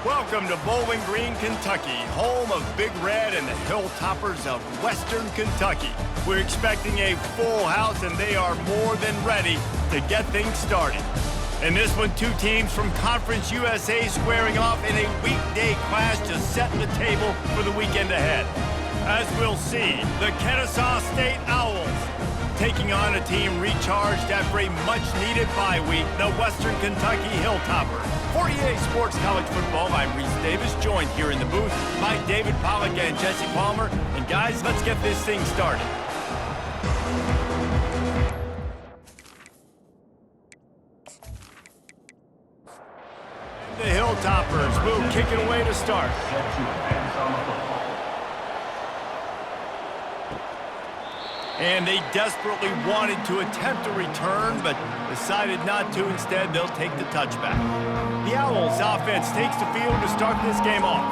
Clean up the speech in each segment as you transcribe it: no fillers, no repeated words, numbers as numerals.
Welcome to Bowling Green, Kentucky, home of Big Red and the Hilltoppers of Western Kentucky. We're expecting a full house, and they are more than ready to get things started. In this one, two teams from Conference USA squaring off in a weekday clash to set the table for the weekend ahead. As we'll see, the Kennesaw State Owls taking on a team recharged after a much-needed bye week, the Western Kentucky Hilltoppers. For EA Sports College Football, I'm Reese Davis, joined here in the booth by David Pollack and Jesse Palmer. And guys, let's get this thing started. The Hilltoppers will kick it away to start. And they desperately wanted to attempt a return, but decided not to. Instead, they'll take the touchback. The Owls offense takes the field to start this game off.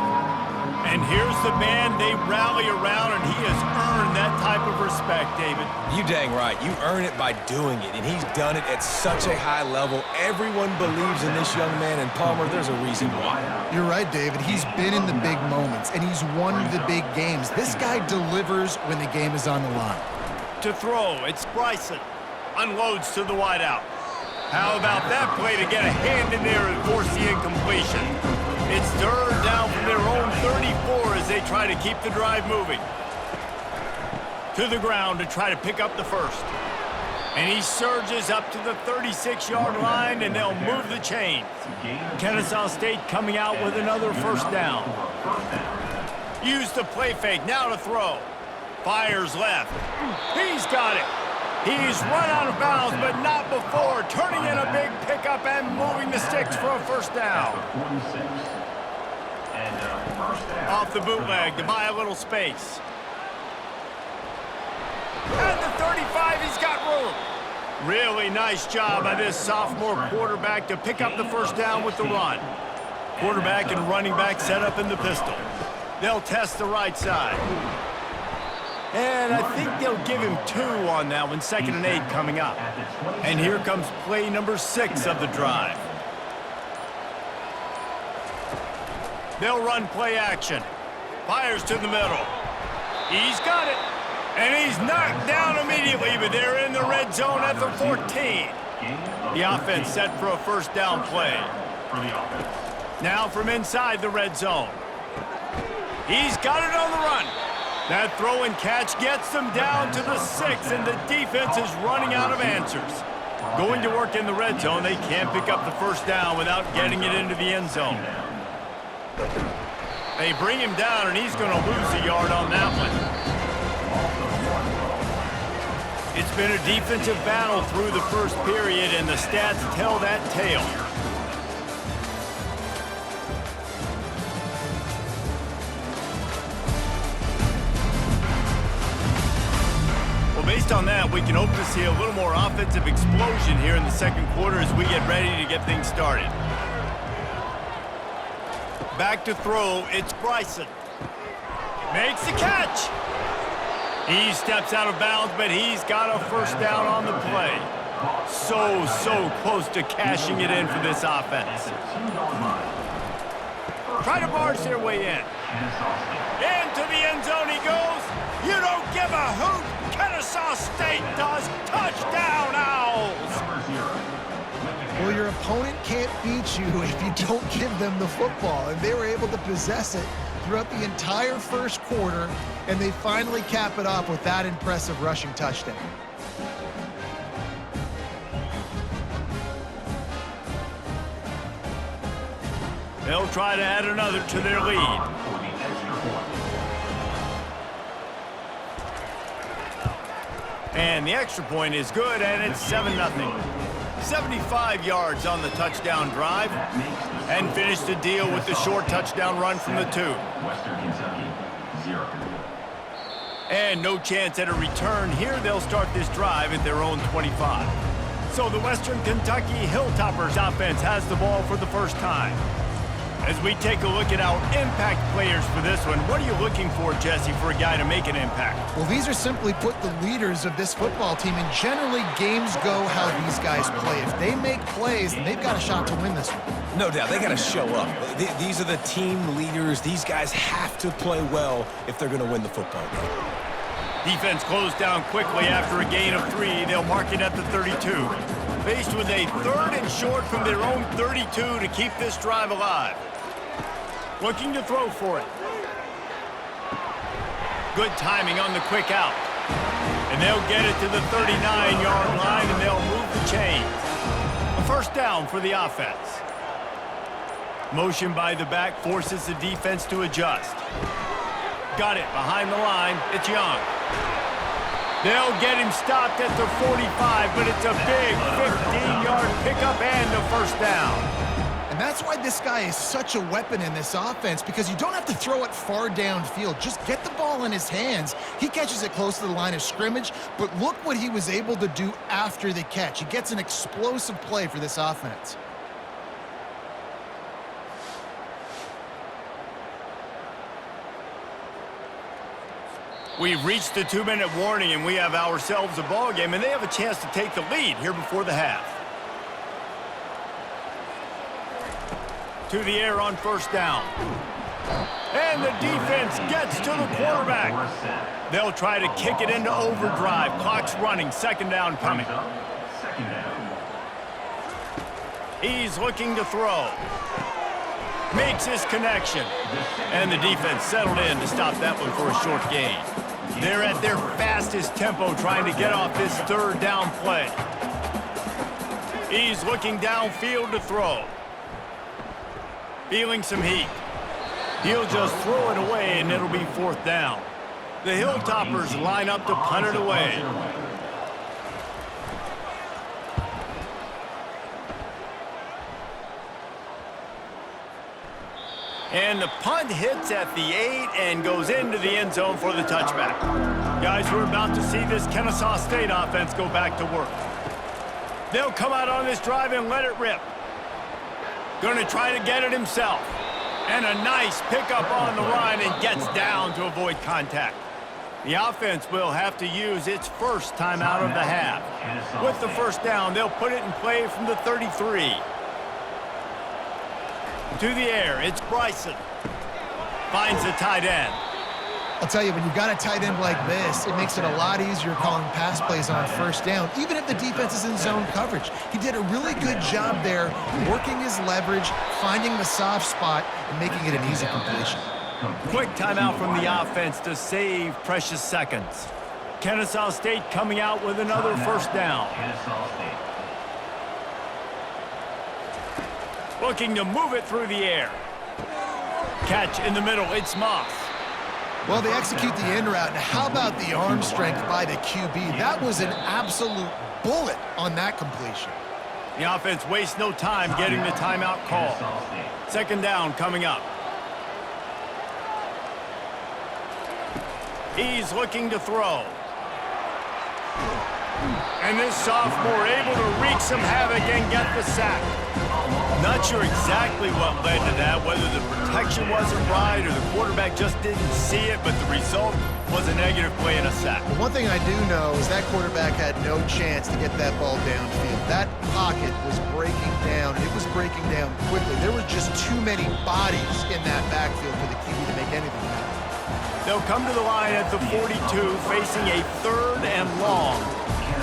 And here's the man they rally around, and he has earned that type of respect, David. You dang right. You earn it by doing it, and he's done it at such a high level. Everyone believes in this young man, and Palmer, there's a reason why. You're right, David. He's been in the big moments, and he's won the big games. This guy delivers when the game is on the line. To throw, it's Bryson. Unloads to the wideout. How about that play to get a hand in there and force the incompletion? It's third down from their own 34 as they try to keep the drive moving. To the ground to try to pick up the first. And he surges up to the 36-yard line, and they'll move the chains. Kennesaw State coming out with another first down. Use the play fake, now to throw. Fires left. He's got it. He's run out of bounds, but not before. Turning in a big pickup and moving the sticks for a first down. Off the bootleg to buy a little space. And the 35, he's got room. Really nice job by this sophomore quarterback to pick up the first down with the run. Quarterback and running back set up in the pistol. They'll test the right side. And I think they'll give him 2 on that one, 2nd and 8 coming up. And here comes play number 6 of the drive. They'll run play action. Fires to the middle. He's got it. And he's knocked down immediately, but they're in the red zone at the 14. The offense set for a first down play. Now from inside the red zone. He's got it on the run. That throw and catch gets them down to the 6, and the defense is running out of answers. Going to work in the red zone, they can't pick up the first down without getting it into the end zone. They bring him down, and he's going to lose a yard on that one. It's been a defensive battle through the first period, and the stats tell that tale. Based on that, we can hope to see a little more offensive explosion here in the second quarter as we get ready to get things started. Back to throw, it's Bryson. Makes the catch. He steps out of bounds, but he's got a first down on the play. So close to cashing it in for this offense. Try to barge their way in. Into the end zone he goes. You don't give a hoot. Kennesaw State does. Touchdown, Owls! Well, your opponent can't beat you if you don't give them the football, and they were able to possess it throughout the entire first quarter, and they finally cap it off with that impressive rushing touchdown. They'll try to add another to their lead. And the extra point is good, and it's 7-0. 75 yards on the touchdown drive, and finish the deal with the short touchdown run from the 2. And no chance at a return here. They'll start this drive at their own 25. So the Western Kentucky Hilltoppers offense has the ball for the first time. As we take a look at our impact players for this one, what are you looking for, Jesse, for a guy to make an impact? Well, these are simply put the leaders of this football team, and generally games go how these guys play. If they make plays, then they've got a shot to win this one. No doubt, they got to show up. These are the team leaders. These guys have to play well if they're going to win the football game. Defense closed down quickly after a gain of 3. They'll mark it at the 32. Faced with a 3rd and short from their own 32 to keep this drive alive. Looking to throw for it. Good timing on the quick out. And they'll get it to the 39-yard line, and they'll move the chains. A first down for the offense. Motion by the back forces the defense to adjust. Got it behind the line. It's Young. They'll get him stopped at the 45, but it's a big 15-yard pickup and a first down. And that's why this guy is such a weapon in this offense, because you don't have to throw it far downfield. Just get the ball in his hands. He catches it close to the line of scrimmage, but look what he was able to do after the catch. He gets an explosive play for this offense. We've reached the 2-minute warning, and we have ourselves a ball game, and they have a chance to take the lead here before the half. To the air on first down. And the defense gets to the quarterback. They'll try to kick it into overdrive. Clock's running. Second down coming. He's looking to throw. Makes his connection. And the defense settled in to stop that one for a short gain. They're at their fastest tempo trying to get off this third down play. He's looking downfield to throw. Feeling some heat. He'll just throw it away, and it'll be fourth down. The Hilltoppers line up to punt it away. And the punt hits at the 8 and goes into the end zone for the touchback. Guys, we're about to see this Kennesaw State offense go back to work. They'll come out on this drive and let it rip. Going to try to get it himself. And a nice pickup on the line and gets down to avoid contact. The offense will have to use its first timeout of the half. With the first down, they'll put it in play from the 33. To the air, it's Bryson. Finds the tight end. I'll tell you, when you've got a tight end like this, it makes it a lot easier calling pass plays on first down, even if the defense is in zone coverage. He did a really good job there, working his leverage, finding the soft spot, and making it an easy completion. Quick timeout from the offense to save precious seconds. Kennesaw State coming out with another first down. Looking to move it through the air. Catch in the middle, it's Moss. Well, they execute the in route. Now, how about the arm strength by the QB? That was an absolute bullet on that completion. The offense wastes no time getting the timeout call. Second down coming up. He's looking to throw. And this sophomore able to wreak some havoc and get the sack. Not sure exactly what led to that, whether the protection wasn't right or the quarterback just didn't see it, but the result was a negative play and a sack. One thing I do know is that quarterback had no chance to get that ball downfield. That pocket was breaking down, and it was breaking down quickly. There were just too many bodies in that backfield for the QB to make anything happen. They'll come to the line at the 42, facing a third and long.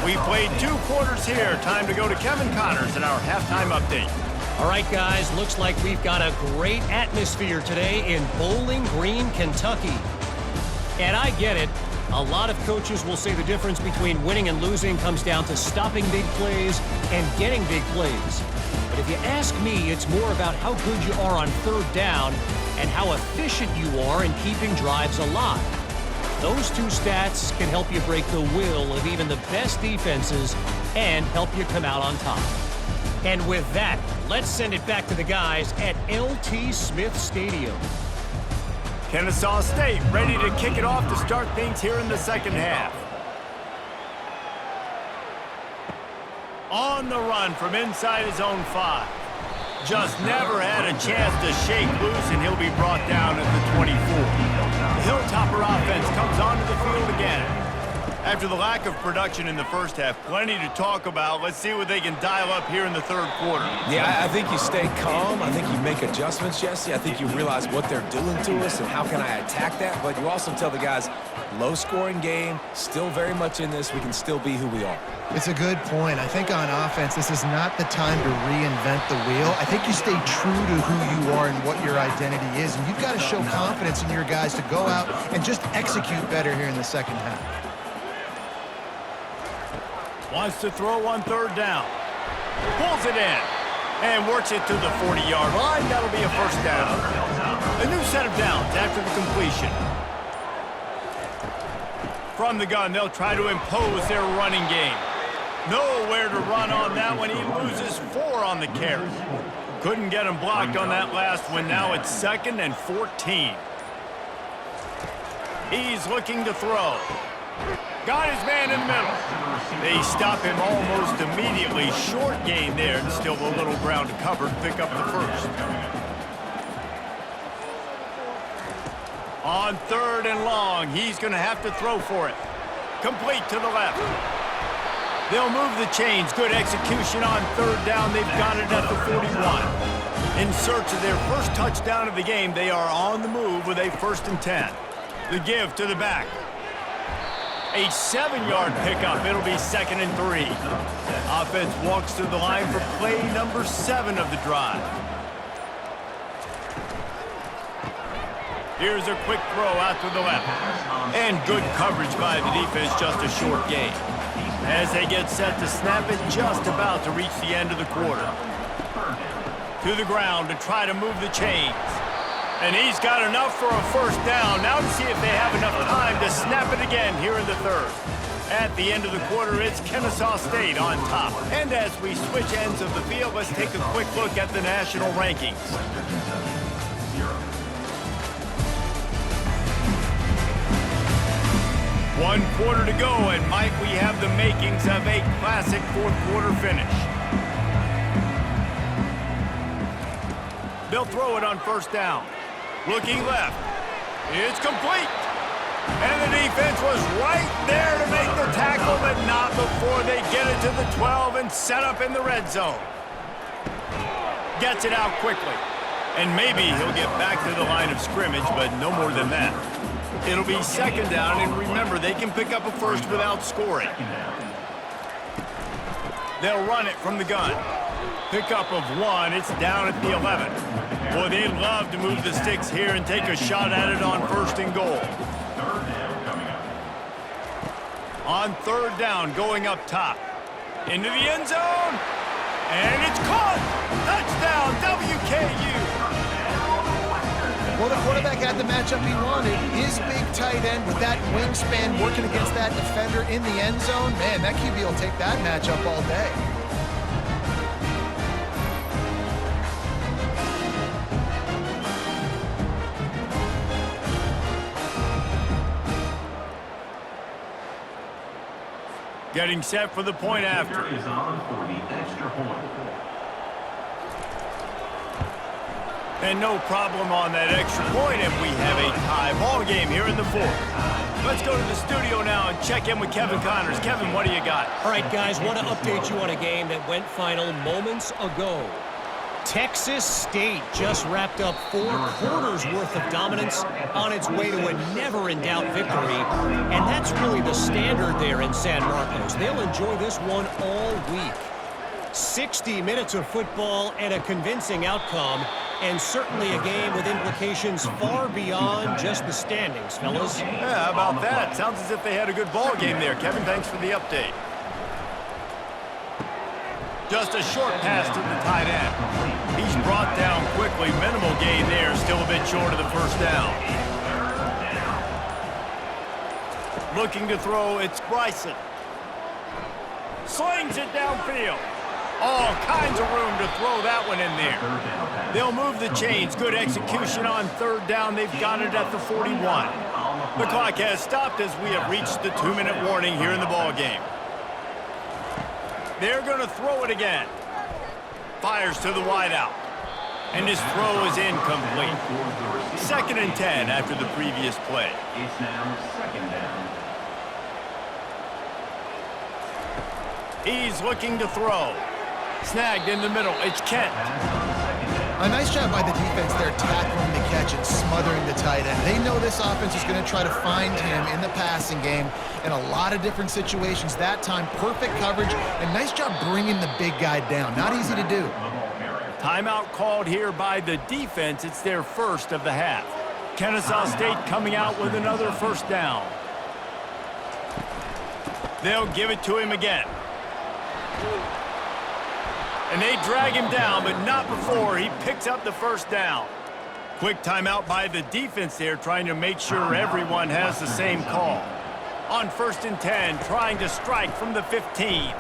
We played 2 quarters here. Time to go to Kevin Connors in our halftime update. All right, guys, looks like we've got a great atmosphere today in Bowling Green, Kentucky. And I get it. A lot of coaches will say the difference between winning and losing comes down to stopping big plays and getting big plays. But if you ask me, it's more about how good you are on third down and how efficient you are in keeping drives alive. Those 2 stats can help you break the will of even the best defenses and help you come out on top. And with that, let's send it back to the guys at L.T. Smith Stadium. Kennesaw State ready to kick it off to start things here in the second half. On the run from inside his own 5. Just never had a chance to shake loose, and he'll be brought down at the 24. The Hilltopper offense comes onto the field again. After the lack of production in the first half, plenty to talk about. Let's see what they can dial up here in the third quarter. Yeah, I think you stay calm. I think you make adjustments, Jesse. I think you realize what they're doing to us and how can I attack that. But you also tell the guys, low-scoring game, still very much in this. We can still be who we are. It's a good point. I think on offense, this is not the time to reinvent the wheel. I think you stay true to who you are and what your identity is. And you've got to show confidence in your guys to go out and just execute better here in the second half. Wants to throw on third down. Pulls it in. And works it to the 40-yard line. That'll be a first down. A new set of downs after the completion. From the gun, they'll try to impose their running game. Nowhere to run on that one. He loses 4 on the carry. Couldn't get him blocked on that last one. Now it's 2nd and 14. He's looking to throw. Got his man in the middle. They stop him almost immediately. Short gain there, and still a little ground to cover to pick up the first. On 3rd and long, he's going to have to throw for it. Complete to the left. They'll move the chains. Good execution on 3rd down. They've got it at the 41. In search of their first touchdown of the game, they are on the move with a 1st and 10. The give to the back. A 7-yard pickup. It'll be 2nd and 3. Offense walks to the line for play number 7 of the drive. Here's a quick throw out to the left. And good coverage by the defense, just a short gain. As they get set to snap it, just about to reach the end of the quarter. To the ground to try to move the chains. And he's got enough for a first down. Now to see if they have enough time to snap it again here in the 3rd. At the end of the quarter, it's Kennesaw State on top. And as we switch ends of the field, let's take a quick look at the national rankings. One quarter to go, and might we have the makings of a classic 4th quarter finish. They'll throw it on 1st down. Looking left. It's complete. And the defense was right there to make the tackle, but not before they get it to the 12 and set up in the red zone. Gets it out quickly. And maybe he'll get back to the line of scrimmage, but no more than that. It'll be 2nd down, and remember, they can pick up a first without scoring. They'll run it from the gun. Pickup of 1, it's down at the 11. Boy, they'd love to move the sticks here and take a shot at it on 1st and goal. On 3rd down, going up top. Into the end zone, and it's caught! Touchdown, WKU! Well, the quarterback had the matchup he wanted. His big tight end with that wingspan working against that defender in the end zone. Man, that QB will take that matchup all day. Getting set for the point after. Is on for the extra point. And no problem on that extra point, and we have a tie ball game here in the 4th. Let's go to the studio now and check in with Kevin Connors. Kevin, what do you got? All right, guys, want to update you on a game that went final moments ago. Texas State just wrapped up 4 quarters worth of dominance on its way to a never-in-doubt victory. And that's really the standard there in San Marcos. They'll enjoy this one all week. 60 minutes of football and a convincing outcome, and certainly a game with implications far beyond just the standings, fellas. Yeah, how about that? Sounds as if they had a good ball game there. Kevin, thanks for the update. Just a short pass to the tight end. He's brought down quickly. Minimal gain there, still a bit short of the first down. Looking to throw, it's Bryson. Slings it downfield. All kinds of room to throw that one in there. They'll move the chains. Good execution on 3rd down. They've got it at the 41. The clock has stopped as we have reached the 2-minute warning here in the ball game. They're going to throw it again. Fires to the wideout. And his throw is incomplete. 2nd and 10 after the previous play. It's now 2nd down. He's looking to throw. Snagged in the middle. It's Kent. A nice job by the defense there, tackling the catch and smothering the tight end. They know this offense is going to try to find him in the passing game in a lot of different situations. That time, perfect coverage, and nice job bringing the big guy down. Not easy to do. Timeout called here by the defense. It's their first of the half. Kennesaw State coming out with another first down. They'll give it to him again. And they drag him down, but not before he picks up the first down. Quick timeout by the defense there, trying to make sure everyone has the same call. On 1st and 10, trying to strike from the 15.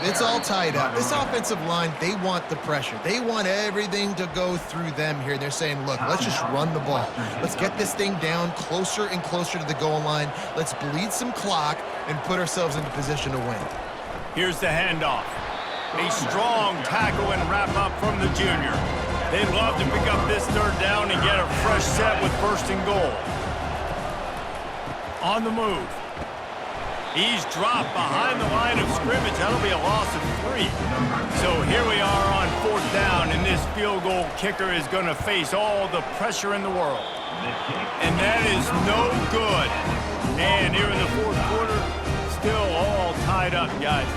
It's all tied up. This offensive line, they want the pressure. They want everything to go through them here. They're saying, look, let's just run the ball. Let's get this thing down closer and closer to the goal line. Let's bleed some clock and put ourselves into position to win. Here's the handoff. A strong tackle and wrap up from the junior. They'd love to pick up this third down and get a fresh set with 1st and goal. On the move. He's dropped behind the line of scrimmage. That'll be a loss of 3. So here we are on 4th down, and this field goal kicker is going to face all the pressure in the world. And that is no good. And here in the 4th quarter, still all tied up, guys.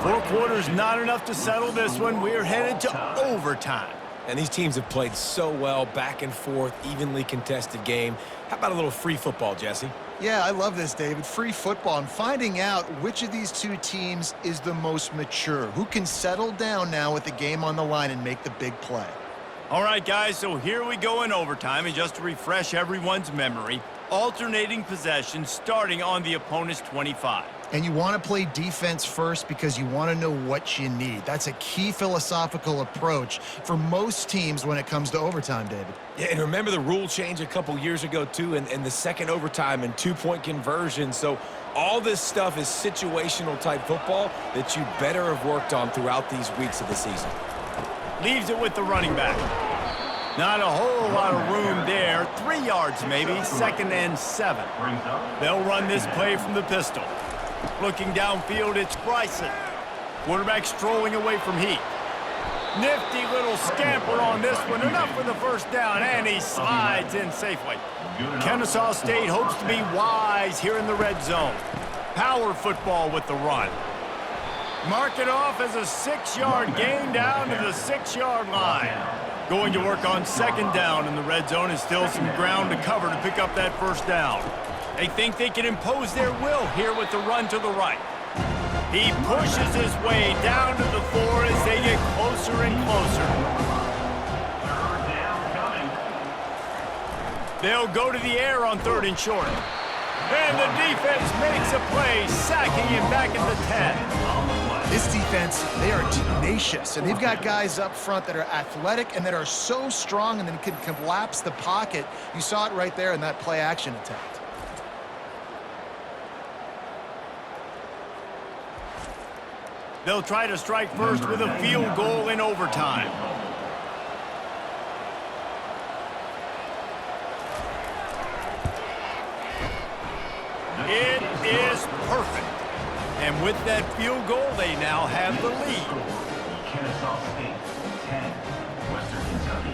Four quarters not enough to settle this one. We're headed to overtime. And these teams have played so well, back and forth, evenly contested game. How about a little free football, Jesse? Yeah, I love this, David. Free football and finding out which of these two teams is the most mature, who can settle down now with the game on the line and make the big play. All right, guys, so here we go in overtime, and just to refresh everyone's memory, alternating possession starting on the opponent's 25. And you want to play defense first because you want to know what you need. That's a key philosophical approach for most teams when it comes to overtime, David. Yeah, and remember the rule change a couple years ago, too, and the second overtime and two-point conversion. So all this stuff is situational type football that you better have worked on throughout these weeks of the season. Leaves it with the running back. Not a whole lot of room there. 3 yards maybe, 2nd and 7. They'll run this play from the pistol. Looking downfield, it's Bryson. Quarterback strolling away from Heat. Nifty little scamper on this one. Enough for the first down, and he slides in safely. Kennesaw State hopes to be wise here in the red zone. Power football with the run. Mark it off as a 6-yard gain down to the 6-yard line. Going to work on 2nd down in the red zone, and still some ground to cover to pick up that first down. They think they can impose their will here with the run to the right. He pushes his way down to the 4 as they get closer and closer. They'll go to the air on 3rd and short. And the defense makes a play, sacking him back at the 10. This defense, they are tenacious, and they've got guys up front that are athletic and that are so strong and then can collapse the pocket. You saw it right there in that play-action attempt. They'll try to strike first with a field goal in overtime. It is perfect. And with that field goal, they now have the lead. Kennesaw State, 10. Western Kentucky,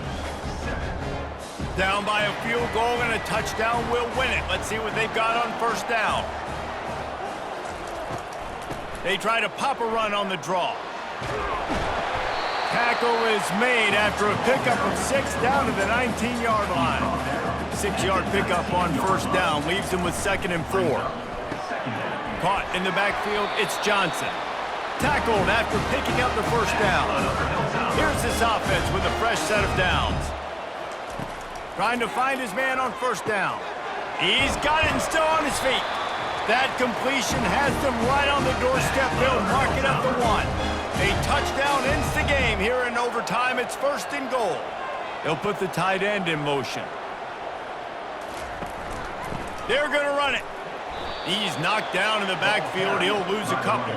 7. Down by a field goal and a touchdown will win it. Let's see what they've got on 1st down. They try to pop a run on the draw. Tackle is made after a pickup of 6 down to the 19-yard line. 6-yard pickup on 1st down leaves them with 2nd and 4. Caught in the backfield, it's Johnson. Tackled after picking up the first down. Here's this offense with a fresh set of downs. Trying to find his man on 1st down. He's got it and still on his feet. That completion has them right on the doorstep. They'll mark it up to 1. A touchdown ends the game here in overtime. It's 1st and goal. They'll put the tight end in motion. They're going to run it. He's knocked down in the backfield. He'll lose a couple.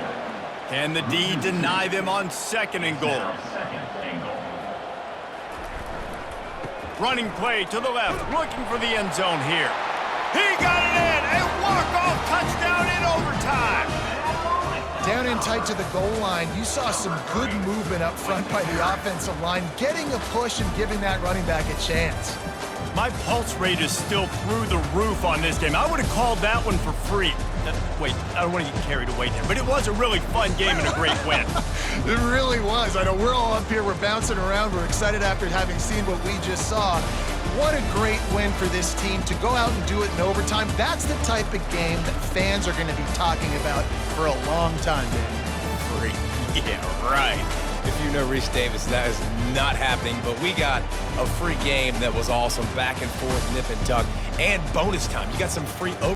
Can the D deny them on 2nd and goal? Second and goal. Running play to the left, looking for the end zone here. He got it in! A walk-off touchdown in overtime! Down in tight to the goal line, you saw some good movement up front by the offensive line, getting a push and giving that running back a chance. My pulse rate is still through the roof on this game. I would have called that one for free. Wait, I don't want to get carried away there, but it was a really fun game and a great win. It really was. I know we're all up here, we're bouncing around, we're excited after having seen what we just saw. What a great win for this team to go out and do it in overtime. That's the type of game that fans are going to be talking about for a long time, man. Free. Yeah, right. If you know Reese Davis, that is not happening, but we got a free game that was awesome. Back and forth, nip and tuck, and bonus time. You got some free